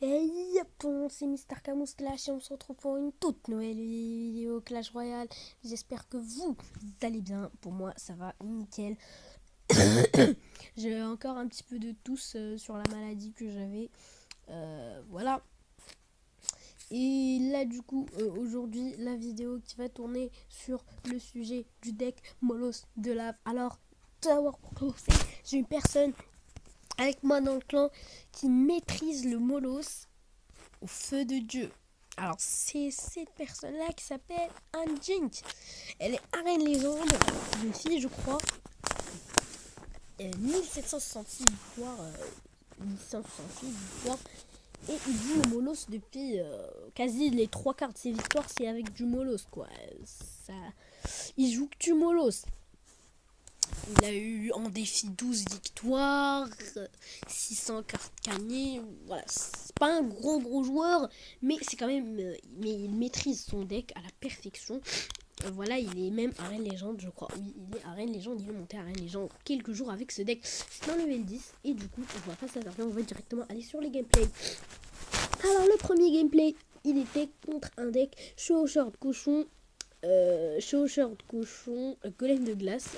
Et yep, c'est Mister Camouflage et on se retrouve pour une toute nouvelle vidéo Clash Royale. J'espère que vous allez bien. Pour moi, ça va nickel. J'ai encore un petit peu de tousse sur la maladie que j'avais. Voilà. Et là, du coup, aujourd'hui, la vidéo qui va tourner sur le sujet du deck Molos de lave. Alors, tout d'abord, pour commencer, j'ai une personne avec moi dans le clan qui maîtrise le Molos au feu de Dieu. Alors, c'est cette personne-là qui s'appelle Anne Jink. Elle est arène légende, une fille, je crois. 1766 victoires. 1766 victoires. Et il joue au Molos depuis quasi les trois quarts de ses victoires, c'est avec du Molos, quoi. Ça, il joue que du Molos. Il a eu en défi 12 victoires, 600 cartes gagnées. Voilà, c'est pas un gros joueur, mais c'est quand même. Mais il maîtrise son deck à la perfection. Voilà, il est même arène légende, je crois. Oui, il est arène légende, il est monté arène légende quelques jours avec ce deck. C'est un level 10, et du coup, on va pas s'attarder, on va directement aller sur les gameplays. Alors, le premier gameplay, il était contre un deck chevaucheur de cochon. Golem de glace.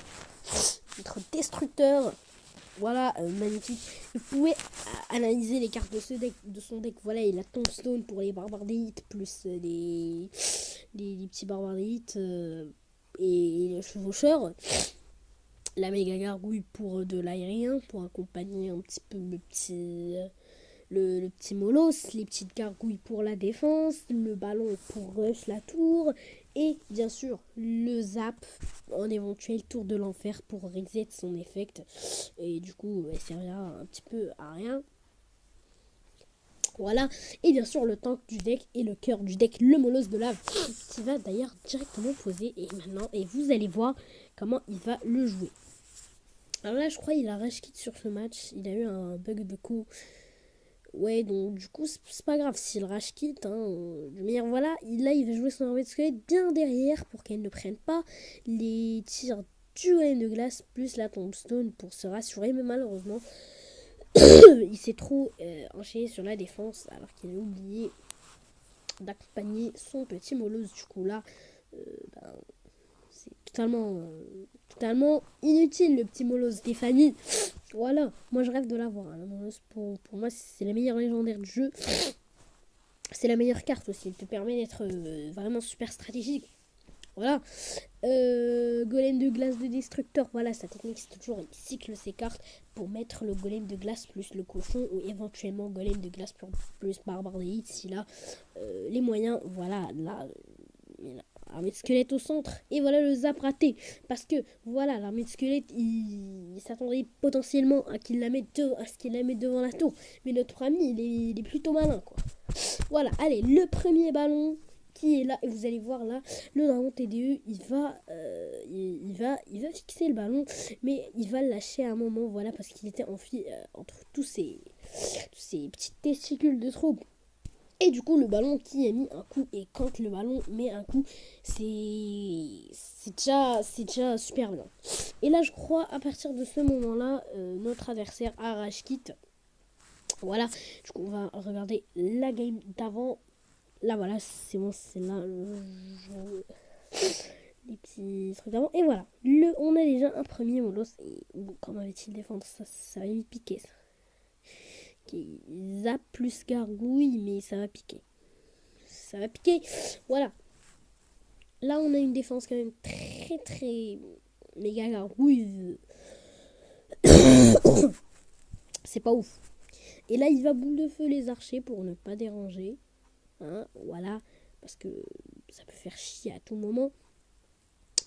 Notre destructeur, voilà, magnifique. Vous pouvez analyser les cartes de son deck. Voilà, il a Tombstone pour les barbares d'élite, plus les petits barbares d'élite et les chevaucheurs. La méga gargouille pour de l'aérien, pour accompagner un petit peu le petit Molos, les petites gargouilles pour la défense, le ballon pour rush la tour, et bien sûr le zap en éventuel tour de l'enfer pour reset son effect. Et du coup, elle servira un petit peu à rien. Voilà, et bien sûr le tank du deck et le cœur du deck, le Molos de lave, qui va d'ailleurs directement poser et maintenant, et vous allez voir comment il va le jouer. Alors là, je crois qu'il a rage quit sur ce match, il a eu un bug de coup. Ouais, donc du coup, c'est pas grave s'il rage quitte. Mais voilà, là, il va jouer son armée de squelette bien derrière pour qu'elle ne prenne pas les tirs du golem de glace plus la tombstone pour se rassurer. Mais malheureusement, il s'est trop enchaîné sur la défense alors qu'il a oublié d'accompagner son petit Molos. Du coup, là, ben, c'est totalement inutile le petit Molos Stéphanie. Voilà, moi je rêve de l'avoir. Hein. Pour moi, c'est la meilleure légendaire du jeu. C'est la meilleure carte aussi. Elle te permet d'être vraiment super stratégique. Voilà. Golem de glace de destructeur. Voilà, sa technique, c'est toujours il cycle ses cartes pour mettre le golem de glace plus le cochon ou éventuellement golem de glace plus barbare d'élite s'il a les moyens. Voilà, là, l'armée de squelette au centre. Et voilà le zap raté. Parce que voilà, l'armée de squelette, il s'attendait potentiellement à qu'il la mette devant la tour. Mais notre ami, il est plutôt malin, quoi. Voilà, allez, le premier ballon qui est là. Et vous allez voir là, le dragon TDE, il va fixer le ballon. Mais il va le lâcher à un moment, voilà, parce qu'il était enfui entre tous ces petites testicules de trop. Et du coup, le ballon qui a mis un coup, et quand le ballon met un coup, c'est déjà super bien. Et là, je crois, à partir de ce moment-là, notre adversaire a rage quit. Voilà, du coup, on va regarder la game d'avant. Là, voilà, c'est bon, c'est là. Les petits trucs d'avant. Et voilà, on a déjà un premier Molos. Et bon, comment va-t-il défendre ça? Ça va vite piquer, ça. Okay. Zap plus gargouille, mais ça va piquer. Ça va piquer. Voilà. Là, on a une défense quand même très méga gargouille. C'est pas ouf. Et là, il va boule de feu les archers pour ne pas déranger. Hein, voilà. Parce que ça peut faire chier à tout moment.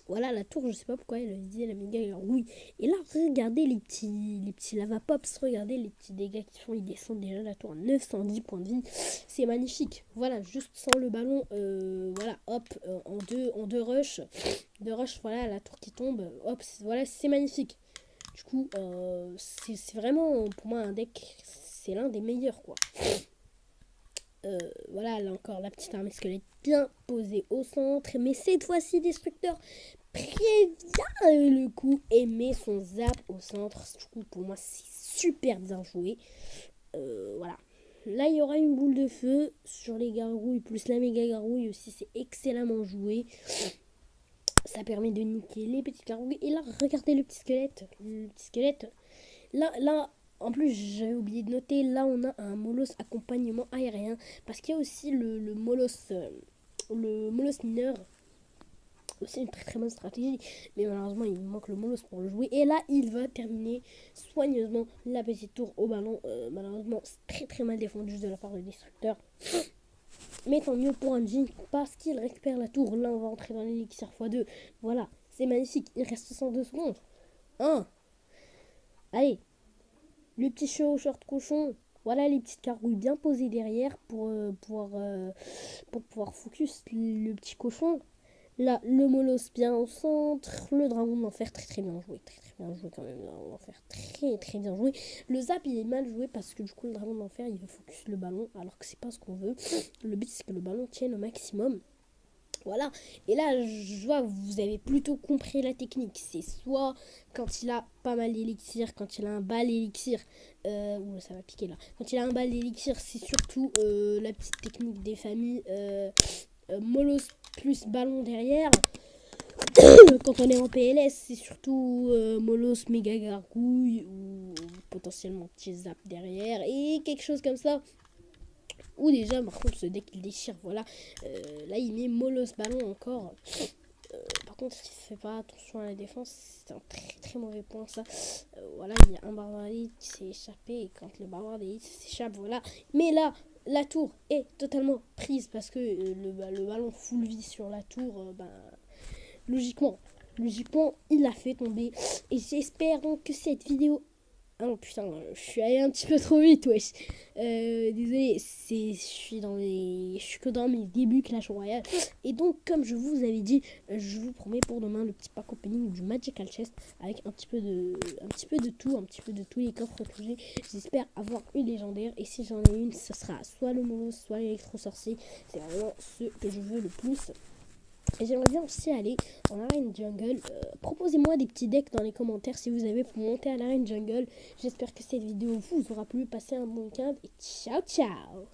Voilà, la tour, je sais pas pourquoi elle disait la méga gargouille. Et là, regardez les petits lava pops. Regardez les petits dégâts qu'ils font. Ils descendent déjà la tour à 910 points de vie. C'est magnifique. Voilà, juste sans le ballon. Voilà, hop, en deux rush. Deux rush, voilà, la tour qui tombe. Hop, voilà, c'est magnifique. Du coup, c'est vraiment, pour moi, un deck, c'est l'un des meilleurs, quoi. Voilà, là encore, la petite armée squelette bien posée au centre. Mais cette fois-ci, Destructeur prévient le coup et met son zap au centre. Du coup, pour moi, c'est super bien joué. Voilà. Là, il y aura une boule de feu sur les gargouilles, plus la méga gargouille aussi, c'est excellemment joué. Ça permet de niquer les petites gargouilles. Et là, regardez le petit squelette. Le petit squelette. Là, en plus, j'avais oublié de noter, là, on a un Molos accompagnement aérien. Parce qu'il y a aussi le Molos mineur. Aussi une très très bonne stratégie. Mais malheureusement, il manque le Molos pour le jouer. Et là, il va terminer soigneusement la petite tour au ballon. Malheureusement, c'est très très mal défendu de la part du destructeur. Mais tant mieux pour Anjin parce qu'il récupère la tour. Là, on va entrer dans l'élixir x2. Voilà, c'est magnifique. Il reste 102 secondes. 1. Allez, le petit show short cochon. Voilà les petites carouilles bien posées derrière pour pouvoir focus le petit cochon. Là, le Molos bien au centre. Le dragon d'enfer très très bien joué. Très très bien joué quand même. Le dragon d'enfer très très bien joué. Le zap il est mal joué parce que du coup le dragon d'enfer il veut focus le ballon alors que c'est pas ce qu'on veut. Le but c'est que le ballon tienne au maximum. Voilà. Et là je vois que vous avez plutôt compris la technique. C'est soit quand il a pas mal d'élixir, quand il a un bal élixir. Ça va piquer là. Quand il a un bal d'élixir c'est surtout la petite technique des familles. Molos plus ballon derrière. Quand on est en PLS, c'est surtout Molos méga gargouille ou potentiellement petit zap derrière et quelque chose comme ça. Ou déjà, par contre, ce deck il déchire. Voilà, là il met Molos ballon encore. Par contre, il fait pas attention à la défense, c'est un très très mauvais point ça. Voilà, il y a un barbare d'élite qui s'est échappé et quand le barbare d'élite s'échappe, voilà. Mais là, la tour est totalement prise parce que le ballon full vie sur la tour, logiquement, il l'a fait tomber. Et j'espère donc que cette vidéo... Ah non, putain, je suis allé un petit peu trop vite, wesh. Désolé, je suis que dans mes débuts Clash Royale. Et donc, comme je vous avais dit, je vous promets pour demain le petit pack opening du Magical Chest avec un petit peu de tous les coffres que j'ai. J'espère avoir une légendaire. Et si j'en ai une, ce sera soit le Molos, soit l'électro sorcier. C'est vraiment ce que je veux le plus. Et j'aimerais bien aussi aller en arène jungle. Proposez-moi des petits decks dans les commentaires si vous avez pour monter à l'arène jungle. J'espère que cette vidéo vous aura plu. Passez un bon week-end et ciao ciao.